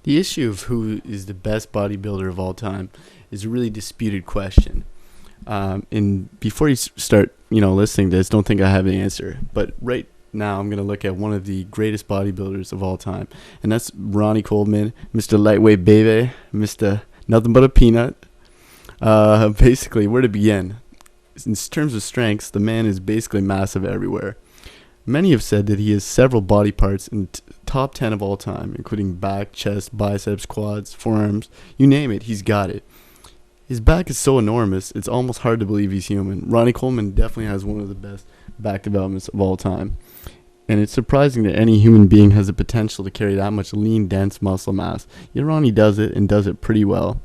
The issue of who is the best bodybuilder of all time is a really disputed question. And before you start, listening to this, don't think I have the answer. But right now, I'm gonna look at one of the greatest bodybuilders of all time, and that's Ronnie Coleman, Mr. Lightweight Baby, Mr. Nothing But a Peanut. Basically, where to begin? In terms of strengths, the man is basically massive everywhere. Many have said that he has several body parts in top 10 of all time, including back, chest, biceps, quads, forearms, you name it, he's got it. His back is so enormous, it's almost hard to believe he's human. Ronnie Coleman definitely has one of the best back developments of all time. And it's surprising that any human being has the potential to carry that much lean, dense muscle mass. Yet Ronnie does it, and does it pretty well.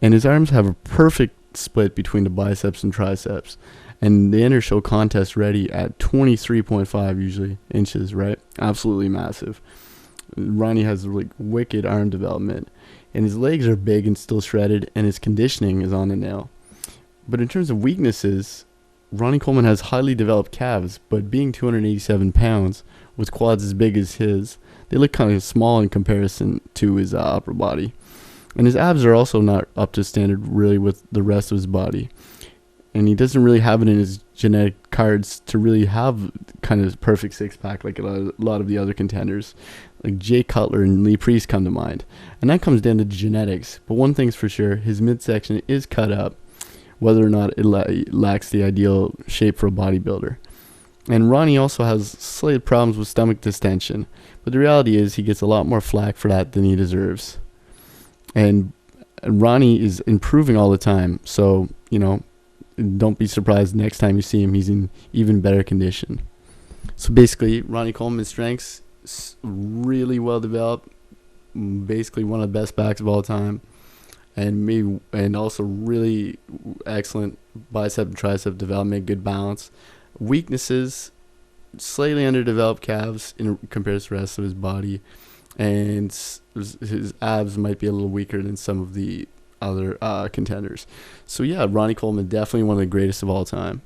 And his arms have a perfect split between the biceps and triceps. And the inner show contest ready at 23.5 usually inches, right? Absolutely massive. Ronnie has wicked arm development, and his legs are big and still shredded, and his conditioning is on the nail. But in terms of weaknesses, Ronnie Coleman has highly developed calves, but being 287 pounds with quads as big as his, they look kind of small in comparison to his upper body. And his abs are also not up to standard really with the rest of his body. And he doesn't really have it in his genetic cards to really have kind of perfect six-pack like a lot of the other contenders. Like Jay Cutler and Lee Priest come to mind. And that comes down to genetics. But one thing's for sure, his midsection is cut up, whether or not it lacks the ideal shape for a bodybuilder. And Ronnie also has slight problems with stomach distension. But the reality is he gets a lot more flack for that than he deserves. And Ronnie is improving all the time. So, don't be surprised next time you see him, he's in even better condition. So basically, Ronnie Coleman's strengths, really well developed, basically one of the best backs of all time, and also really excellent bicep and tricep development, good balance. Weaknesses, slightly underdeveloped calves in comparison to the rest of his body, and his abs might be a little weaker than some of the other contenders. So yeah, Ronnie Coleman, definitely one of the greatest of all time.